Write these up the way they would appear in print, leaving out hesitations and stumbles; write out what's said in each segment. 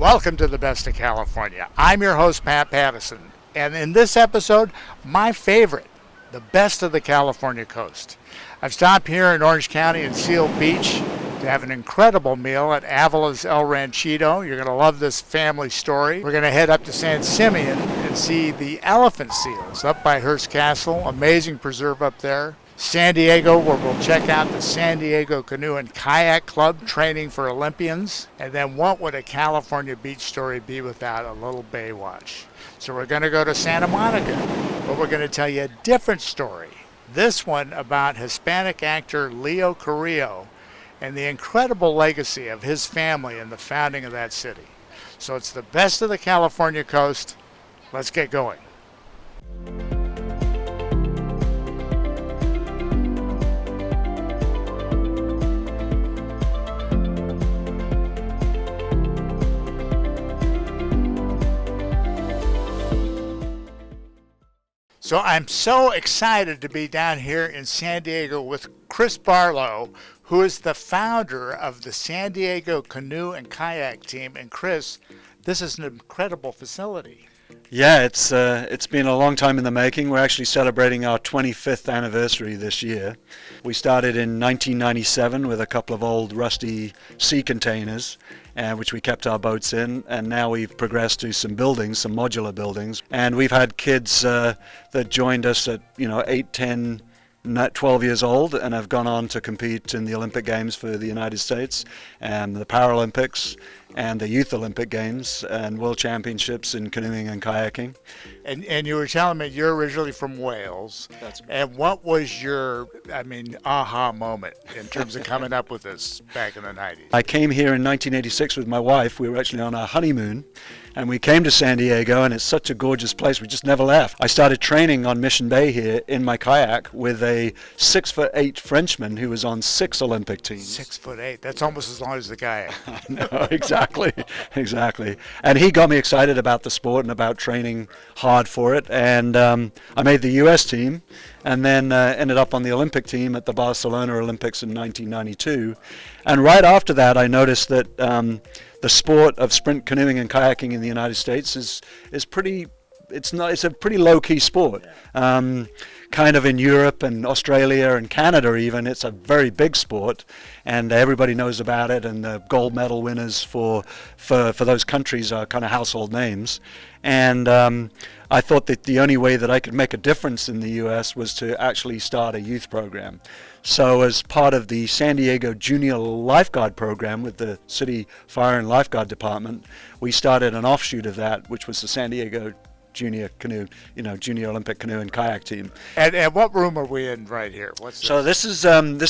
Welcome to the Best of California. I'm your host, Pat Pattison, and in this episode, my favorite, the best of the California coast. I've stopped here in Orange County in Seal Beach to have an incredible meal at Avilas El Ranchito. You're going to love this family story. We're going to head up to San Simeon and see the elephant seals up by Hearst Castle. Amazing preserve up there. San Diego, where we'll check out the San Diego Canoe and Kayak Club training for Olympians. And then what would a California beach story be without a little Baywatch? So we're going to go to Santa Monica, but we're going to tell you a different story. This one about Hispanic actor Leo Carrillo and the incredible legacy of his family in the founding of that city. So it's the best of the California coast. Let's get going. So I'm so excited to be down here in San Diego with Chris Barlow, who is the founder of the San Diego Canoe and Kayak team. And Chris, this is an incredible facility. Yeah, it's been a long time in the making. We're actually celebrating our 25th anniversary this year. We started in 1997 with a couple of old rusty sea containers, which we kept our boats in, and now we've progressed to some buildings, some modular buildings, and we've had kids that joined us at 8, 10, 12 years old and have gone on to compete in the Olympic Games for the United States and the Paralympics and the Youth Olympic Games and World Championships in canoeing and kayaking. And you were telling me you're originally from Wales. That's right. And what was your, aha moment in terms of coming up with this back in the 90s? I came here in 1986 with my wife. We were actually on our honeymoon. And we came to San Diego, and it's such a gorgeous place. We just never left. I started training on Mission Bay here in my kayak with a 6'8" Frenchman who was on 6 Olympic teams. 6'8". That's almost as long as the kayak. No, exactly. And he got me excited about the sport and about training hard for it. And I made the U.S. team, and then ended up on the Olympic team at the Barcelona Olympics in 1992. And right after that, I noticed that the sport of sprint canoeing and kayaking in the United States is pretty. It's a pretty low-key sport. Kind of in Europe and Australia and Canada even, it's a very big sport, and everybody knows about it. And the gold medal winners for those countries are kind of household names. And I thought that the only way that I could make a difference in the U.S. was to actually start a youth program. So as part of the San Diego Junior Lifeguard program with the City Fire and Lifeguard Department, we started an offshoot of that, which was the San Diego Junior Canoe, Junior Olympic Canoe and Kayak team. And what room are we in right here? What's this? So this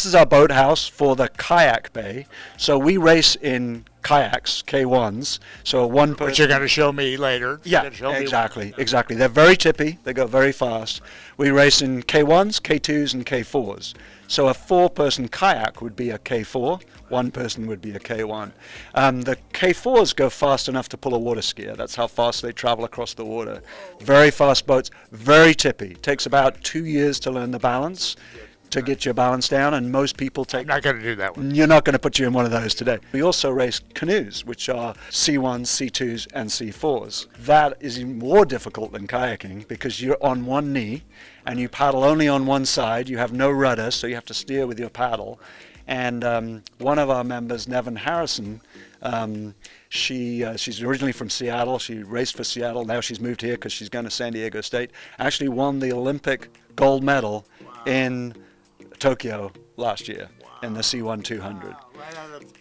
is our boathouse for the kayak bay. So we race in kayaks, K1s. So one person. Which you're going to show me later. Yeah, exactly. They're very tippy. They go very fast. We race in K1s, K2s, and K4s. So a 4-person kayak would be a K4. One person would be a K1. The K4s go fast enough to pull a water skier. That's how fast they travel across the water. Very fast boats, very tippy. Takes about 2 years to learn the balance, to get your balance down, and most people take... I'm not going to do that one. You're not going to put you in one of those today. We also race canoes, which are C1s, C2s, and C4s. That is even more difficult than kayaking because you're on one knee and you paddle only on one side. You have no rudder, so you have to steer with your paddle. And one of our members, Nevin Harrison, she's originally from Seattle. She raced for Seattle. Now she's moved here because she's going to San Diego State. Actually won the Olympic gold medal in Tokyo last year in the C1 200. Wow, right out of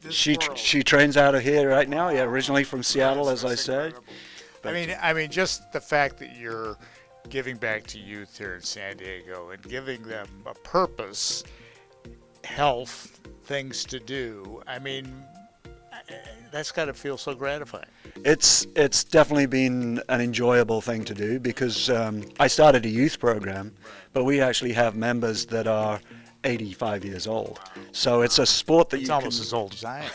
this She trains out of here right now. Yeah, originally from Seattle, as I say. I mean, just the fact that you're giving back to youth here in San Diego and giving them a purpose, health, things to do. I mean, that's got to feel so gratifying. It's definitely been an enjoyable thing to do because I started a youth program, but we actually have members that are 85 years old. So it's a sport that it's almost as old as I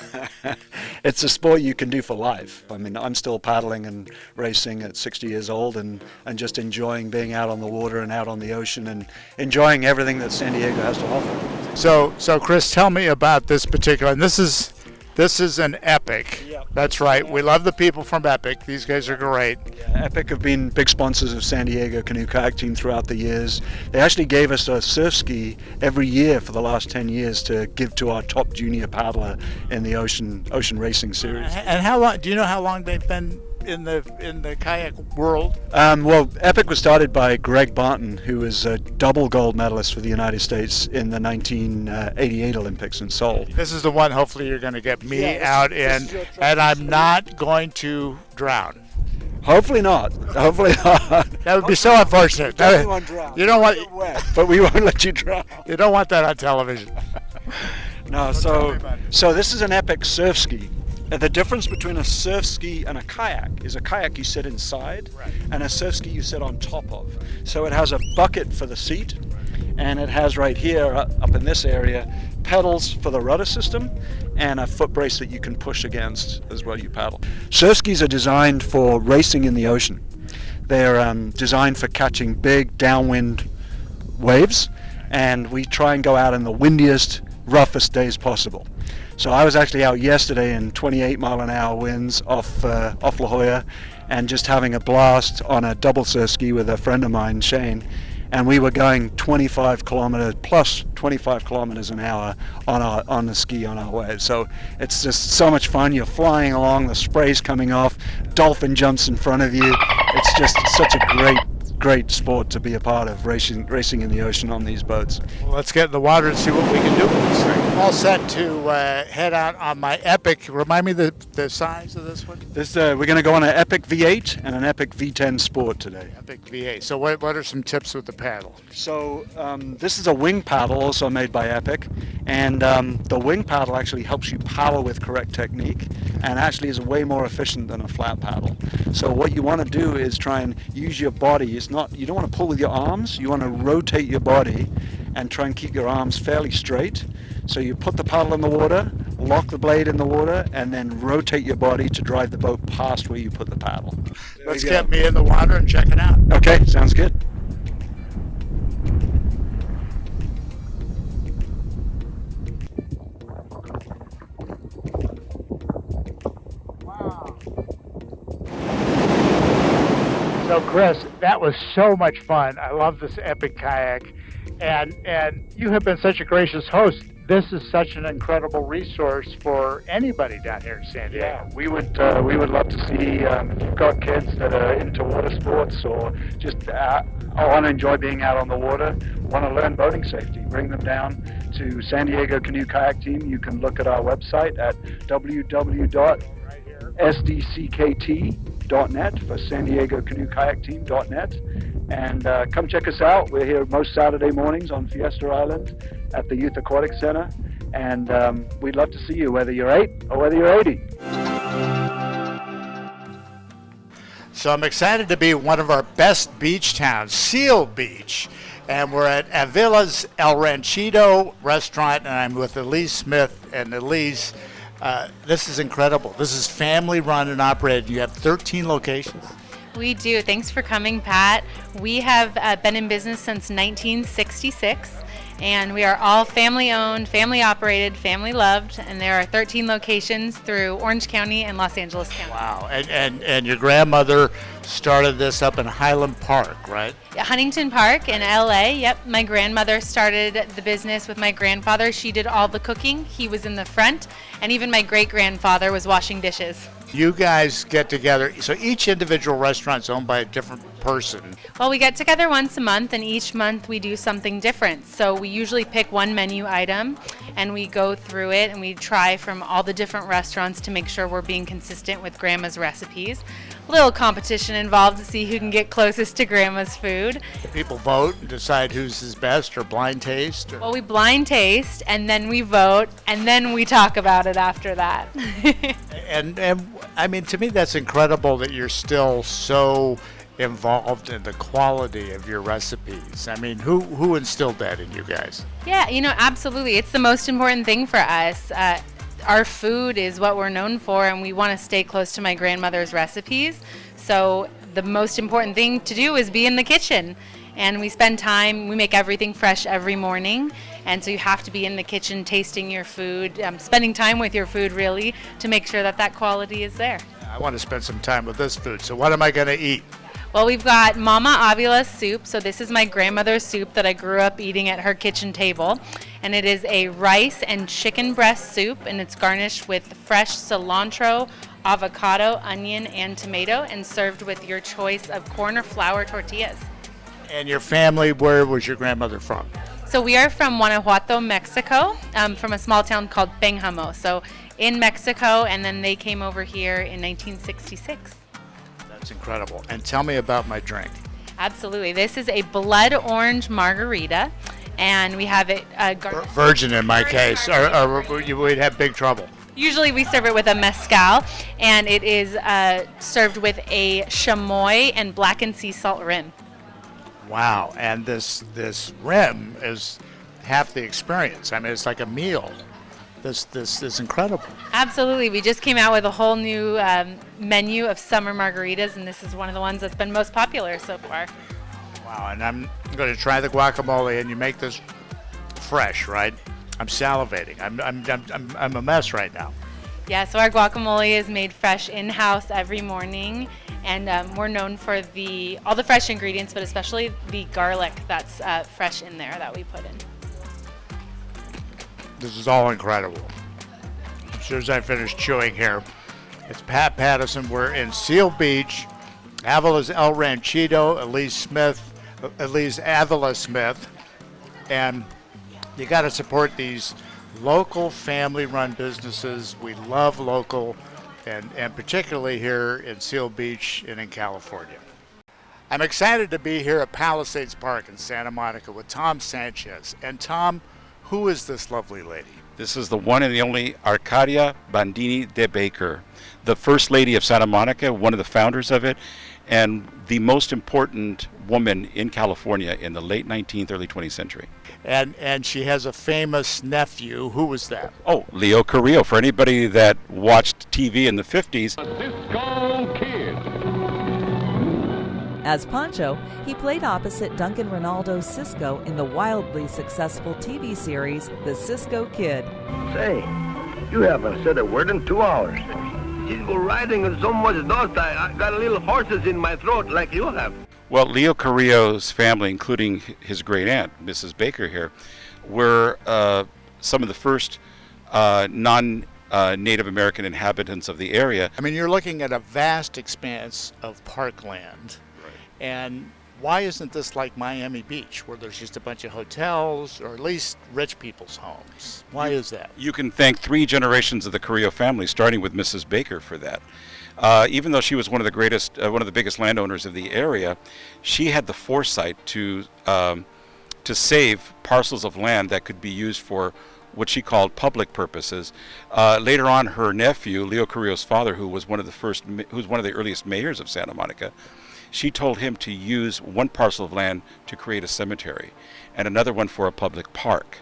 am. It's a sport you can do for life. I mean, I'm still paddling and racing at 60 years old and just enjoying being out on the water and out on the ocean and enjoying everything that San Diego has to offer. So Chris, tell me about this particular, and this is This is an Epic. Yep. That's right. We love the people from Epic. These guys are great. Yeah, Epic have been big sponsors of San Diego Canoe Kayak Team throughout the years. They actually gave us a Surfski every year for the last 10 years to give to our top junior paddler in the ocean racing series. And how long? Do you know how long they've been in the kayak world? Well, Epic was started by Greg Barton, who was a double gold medalist for the United States in the 1988 Olympics in Seoul. This is the one. Hopefully, you're going to get me Yeah, out this in, is your trophy. and I'm not going to drown. Hopefully not. Hopefully not. That would be so unfortunate. You don't want. But we won't let you drown. You don't want that on television. No, tell me about it. so this is an Epic Surfski. The difference between a Surfski and a kayak is a kayak you sit inside, Right. and a Surfski you sit on top of. So it has a bucket for the seat, and it has right here, up in this area, pedals for the rudder system, and a foot brace that you can push against as well you paddle. Surfskis are designed for racing in the ocean. They're designed for catching big downwind waves, and we try and go out in the windiest, roughest days possible. So I was actually out yesterday in 28-mile-an-hour winds off La Jolla, and just having a blast on a double Surfski with a friend of mine, Shane, and we were going 25 kilometers an hour on the ski on our way. So it's just so much fun. You're flying along, the spray's coming off, dolphin jumps in front of you. It's just such a great sport to be a part of, racing in the ocean on these boats. Well, let's get in the water and see what we can do with this thing. All set to head out on my Epic. Remind me the size of this one? We're going to go on an Epic V8 and an Epic V10 Sport today. Epic V8. So what are some tips with the paddle? So this is a wing paddle also made by Epic, and the wing paddle actually helps you paddle with correct technique, and actually is way more efficient than a flat paddle. So what you want to do is try and use your body. You don't want to pull with your arms. You want to rotate your body and try and keep your arms fairly straight. So you put the paddle in the water, lock the blade in the water, and then rotate your body to drive the boat past where you put the paddle. Let's get me in the water and check it out. Okay, sounds good. So Chris, that was so much fun. I love this Epic kayak, and you have been such a gracious host. This is such an incredible resource for anybody down here in San Diego. Yeah, we would love to see if you've got kids that are into water sports or just want to enjoy being out on the water, want to learn boating safety, bring them down to San Diego Canoe Kayak Team. You can look at our website at www.sdckt.net for San Diego Canoe Kayak Team.net, and come check us out. We're here most Saturday mornings on Fiesta Island at the Youth Aquatic Center, and we'd love to see you, whether you're 8 or whether you're 80. So I'm excited to be one of our best beach towns, Seal Beach. And we're at Avilas El Ranchito restaurant, and I'm with Elyse Smith. And Elyse, this is incredible. This is family run and operated. You have 13 locations. We do. Thanks for coming, Pat. We have been in business since 1966. And we are all family-owned, family-operated, family-loved, and there are 13 locations through Orange County and Los Angeles County. Wow, and your grandmother started this up in Highland Park, right? Yeah, Huntington Park in LA, yep. My grandmother started the business with my grandfather. She did all the cooking. He was in the front, and even my great-grandfather was washing dishes. You guys get together, so each individual restaurant's owned by a different person. Well, we get together once a month, and each month we do something different. So we usually pick one menu item, and we go through it, and we try from all the different restaurants to make sure we're being consistent with Grandma's recipes. A little competition involved to see who can get closest to Grandma's food. People vote and decide whose is best, or blind taste. Well, we blind taste, and then we vote, and then we talk about it after that. And I mean, to me, that's incredible that you're still so involved in the quality of your recipes. I mean, who instilled that in you guys? Yeah, absolutely. It's the most important thing for us. Our food is what we're known for, and we want to stay close to my grandmother's recipes. So the most important thing to do is be in the kitchen. And we spend time, we make everything fresh every morning. And so you have to be in the kitchen tasting your food, spending time with your food really to make sure that that quality is there. I want to spend some time with this food. So what am I going to eat? Well, we've got Mama Avila soup. So this is my grandmother's soup that I grew up eating at her kitchen table. And it is a rice and chicken breast soup, and it's garnished with fresh cilantro, avocado, onion, and tomato, and served with your choice of corn or flour tortillas. And your family, where was your grandmother from? So we are from Guanajuato, Mexico, from a small town called Pénjamo. So in Mexico, and then they came over here in 1966. That's incredible. And tell me about my drink. Absolutely. This is a blood orange margarita, and we have it Virgin in my case, or we'd have big trouble. Usually we serve it with a mezcal, and it is served with a chamoy and blackened sea salt rim. Wow, and this rim is half the experience. I mean, it's like a meal. This is incredible. Absolutely. We just came out with a whole new menu of summer margaritas, and this is one of the ones that's been most popular so far. Wow, and I'm going to try the guacamole, and you make this fresh, right? I'm salivating. I'm a mess right now. Yeah, so our guacamole is made fresh in-house every morning, and we're known for all the fresh ingredients, but especially the garlic that's fresh in there that we put in. This is all incredible. As soon as I finish chewing here, it's Pat Patterson. We're in Seal Beach, Avilas El Ranchito, Elyse Avilla Smith, and you got to support these local family-run businesses. We love local, and particularly here in Seal Beach and in California. I'm excited to be here at Palisades Park in Santa Monica with Tom Sanchez. And Tom, who is this lovely lady? This is the one and the only Arcadia Bandini de Baker, the first lady of Santa Monica, one of the founders of it, and the most important woman in California in the late 19th, early 20th century. And she has a famous nephew. Who was that? Oh, Leo Carrillo. For anybody that watched TV in the 50s. Cisco Kid. As Pancho, he played opposite Duncan Ronaldo's Cisco in the wildly successful TV series The Cisco Kid. Say, you haven't said a word in 2 hours. He's go riding in so much dust, I got a little horses in my throat like you have. Well, Leo Carrillo's family, including his great aunt, Mrs. Baker here, were some of the first non-Native American inhabitants of the area. I mean, you're looking at a vast expanse of parkland. Right. And why isn't this like Miami Beach, where there's just a bunch of hotels, or at least rich people's homes? Why is that? You can thank 3 generations of the Carrillo family, starting with Mrs. Baker, for that. Even though she was one of the biggest landowners of the area, she had the foresight to save parcels of land that could be used for what she called public purposes. Later on, her nephew, Leo Carrillo's father, who was one of the earliest mayors of Santa Monica, she told him to use one parcel of land to create a cemetery, and another one for a public park.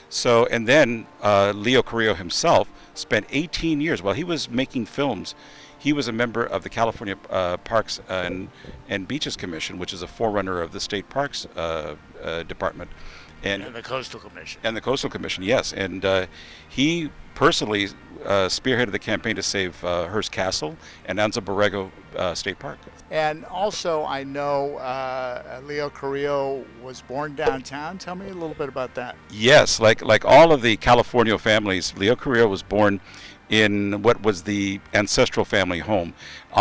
So, and then Leo Carrillo himself spent 18 years while he was making films. He was a member of the California Parks and Beaches Commission, which is a forerunner of the State Parks Department. And the Coastal Commission. And the Coastal Commission, yes. And he personally spearheaded the campaign to save Hearst Castle and Anza Borrego State Park. And also, I know Leo Carrillo was born downtown. Tell me a little bit about that. Yes, like all of the California families, Leo Carrillo was born in what was the ancestral family home,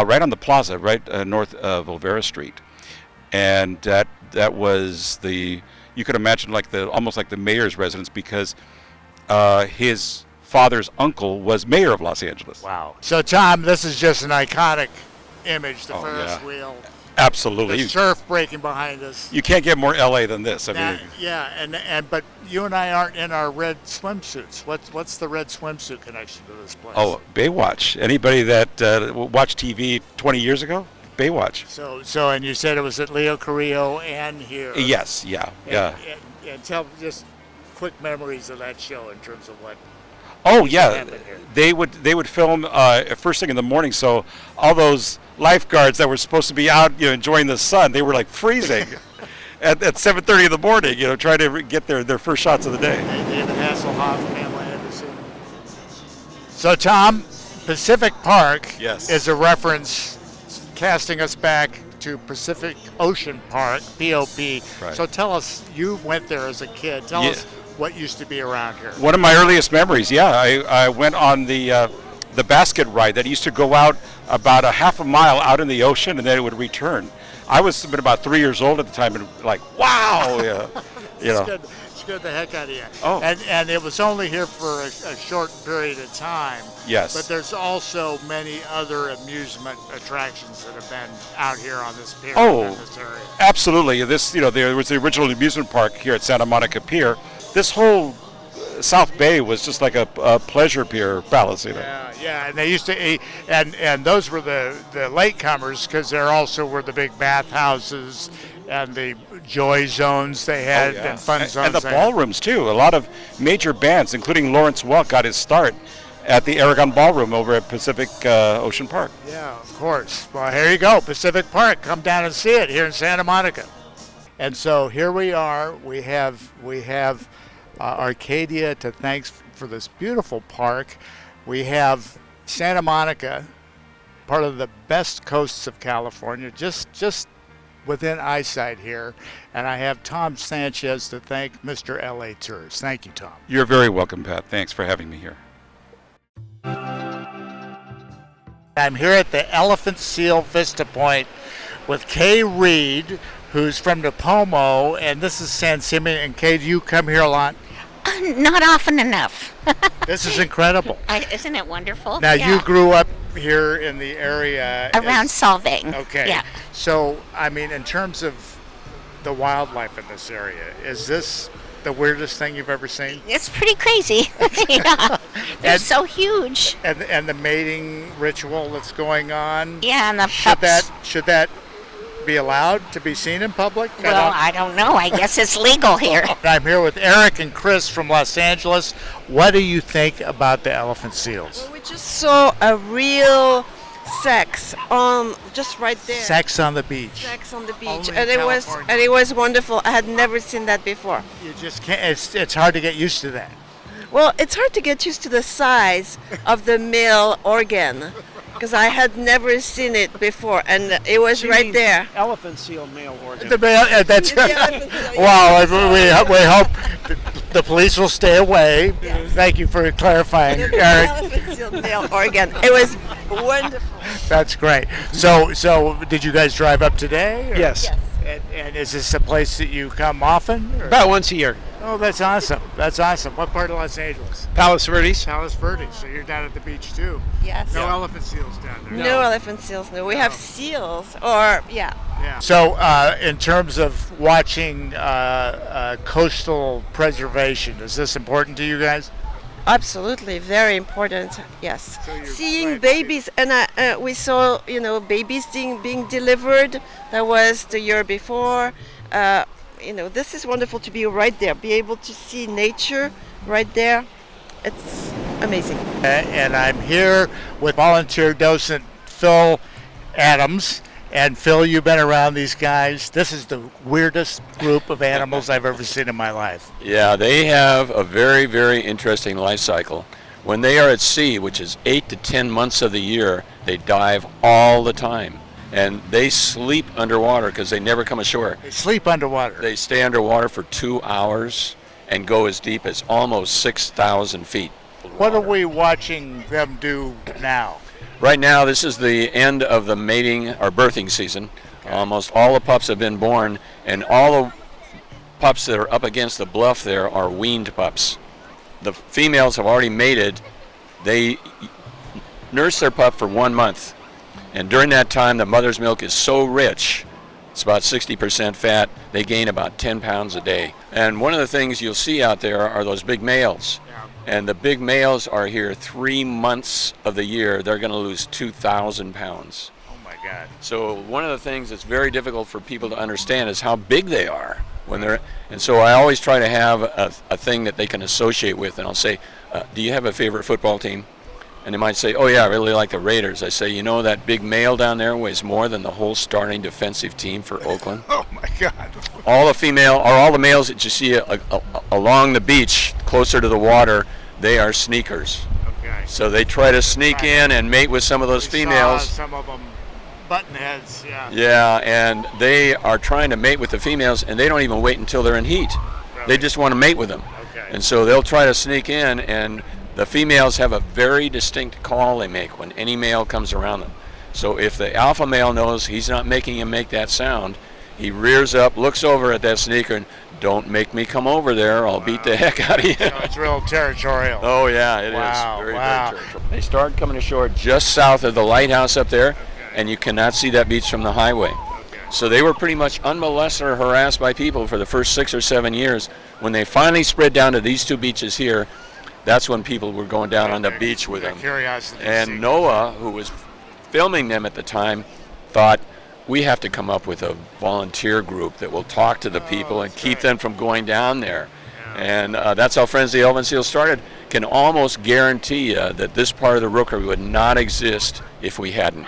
right on the plaza, right north of Olvera Street. And that was you could imagine almost like the mayor's residence, because his father's uncle was mayor of Los Angeles. Wow. So Tom, this is just an iconic image, the Ferris wheel. Absolutely. The surf breaking behind us. You can't get more LA than this. But you and I aren't in our red swimsuits. What's the red swimsuit connection to this place? Oh, Baywatch. Anybody that watched TV 20 years ago? Baywatch. So, and you said it was at Leo Carrillo and here. Yes, yeah. And tell just quick memories of that show in terms of what. Oh yeah, they would film first thing in the morning. So all those lifeguards that were supposed to be out, enjoying the sun, they were like freezing, at 7:30 in the morning, trying to get their first shots of the day. David Hasselhoff, Pamela Anderson. So, Tom, Pacific Park Yes. is a reference casting us back to Pacific Ocean Park, POP. Right. So tell us, you went there as a kid. Tell us what used to be around here. One of my earliest memories, I went on the basket ride that used to go out about a half a mile out in the ocean, and then it would return. I was about 3 years old at the time, and like, wow, Scared the heck out of you. Oh. And it was only here for a short period of time. Yes. But there's also many other amusement attractions that have been out here on this pier in this area. Absolutely. There was the original amusement park here at Santa Monica Pier. This whole South Bay was just like a pleasure pier palace, Yeah, and they used to eat, and those were the latecomers, because there also were the big bathhouses and the joy zones they had and fun zones. And the ballrooms too. A lot of major bands, including Lawrence Welk, got his start at the Aragon Ballroom over at Pacific Ocean Park. Yeah, of course. Well, here you go, Pacific Park. Come down and see it here in Santa Monica. And so here we are. We have Arcadia to thank for this beautiful park. We have Santa Monica, part of the best coasts of California, just within eyesight here. And I have Tom Sanchez to thank Mr. LA Tours. Thank you, Tom. You're very welcome, Pat. Thanks for having me here. I'm here at the Elephant Seal Vista Point with Kay Reed, who's from Napomo, and this is San Simeon. And Kay, do you come here a lot? Not often enough. This is incredible. Isn't it wonderful? Now, you grew up here in the area. Around Solvang. Okay. Yeah. So, I mean, in terms of the wildlife in this area, is this the weirdest thing you've ever seen? It's pretty crazy. Yeah. They're so huge. And the mating ritual that's going on? Yeah, and the pups. Should that be allowed to be seen in public? Well, I don't know. I guess it's legal here. I'm here with Eric and Chris from Los Angeles. What do you think about the elephant seals? Well, we just saw a real sex just right there. Sex on the beach. Sex on the beach, Only in and California. it was wonderful. I had never seen that before. You just can't. It's hard to get used to that. Well, it's hard to get used to the size of the male organ, because I had never seen it before, and it was right there. Elephant seal male organ. That's The elephant seal, wow. We hope the police will stay away. Yes. Thank you for clarifying, The Eric. elephant seal male organ. It was wonderful. That's great. So did you guys drive up today? Or? Yes. And is this a place that you come often? Or? About once a year. Oh, that's awesome. That's awesome. What part of Los Angeles? Palos Verdes. Palos Verdes. So you're down at the beach too. Yes. No elephant seals down there. No elephant seals. No, we have seals, yeah. So, in terms of watching coastal preservation, is this important to you guys? Absolutely, very important. Yes, So you're seeing glad to babies, and we saw babies being delivered. That was the year before. This is wonderful to be right there, be able to see nature right there. It's amazing. And I'm here with volunteer docent Phil Adams. And Phil, you've been around these guys. This is the weirdest group of animals I've ever seen in my life. Yeah, they have a very, very interesting life cycle. When they are at sea, which is 8 to 10 months of the year, they dive all the time. And they sleep underwater because they never come ashore. They sleep underwater. They stay underwater for 2 hours and go as deep as almost 6,000 feet. What are we watching them do now? Right now, this is the end of the mating or birthing season. Okay. Almost all the pups have been born, and all the pups that are up against the bluff there are weaned pups. The females have already mated. They nurse their pup for 1 month, and during that time, the mother's milk is so rich, it's about 60% fat, they gain about 10 pounds a day. And one of the things you'll see out there are those big males. And the big males are here 3 months of the year. They're going to lose 2,000 pounds. Oh my God. So one of the things that's very difficult for people to understand is how big they are when they're. And so I always try to have a thing that they can associate with. And I'll say, do you have a favorite football team? And they might say, oh yeah, I really like the Raiders. I say, you know that big male down there weighs more than the whole starting defensive team for Oakland? Oh my God. All the males that you see along the beach, closer to the water, they are sneakers. Okay. So they try to sneak in and mate with some of those females. Some of them button heads, yeah. Yeah, and they are trying to mate with the females, and they don't even wait until they're in heat. Really? They just want to mate with them. Okay. And so they'll try to sneak in, and the females have a very distinct call they make when any male comes around them. So if the alpha male knows he's not making him make that sound, he rears up, looks over at that sneaker, and don't make me come over there. I'll beat the heck out of you. So it's real territorial. Oh yeah, it is. Wow, Very, wow. very territorial. They start coming ashore just south of the lighthouse up there, and you cannot see that beach from the highway. So they were pretty much unmolested or harassed by people for the first 6 or 7 years. When they finally spread down to these two beaches here, that's when people were going down on the beach with them. Curiosity. And Noah, who was filming them at the time, thought, we have to come up with a volunteer group that will talk to the people and keep them from going down there. Yeah. And that's how Friends of the Elven Seal started. Can almost guarantee you that this part of the Rookery would not exist if we hadn't.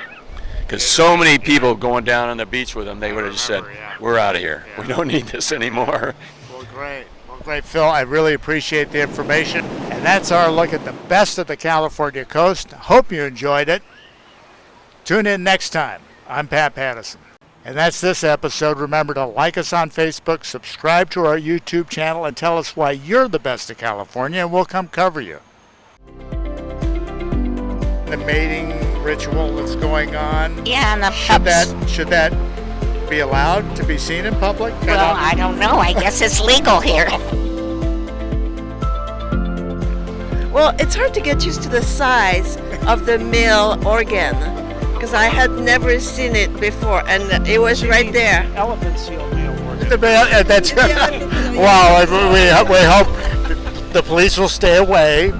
Because so many people going down on the beach with them, they would have just said, we're out of here. Yeah. We don't need this anymore. Well, great, Phil. I really appreciate the information. And that's our look at the best of the California coast. Hope you enjoyed it. Tune in next time. I'm Pat Pattison. And that's this episode. Remember to like us on Facebook, subscribe to our YouTube channel, and tell us why you're the best of California, and we'll come cover you. The mating ritual that's going on. Yeah, and the pups. Should that be allowed to be seen in public? Well, I don't know. I guess it's legal here. Well, it's hard to get used to the size of the male organ, because I had never seen it before, and it was right there. Elephant seal male organ. That's wow. We hope the police will stay away.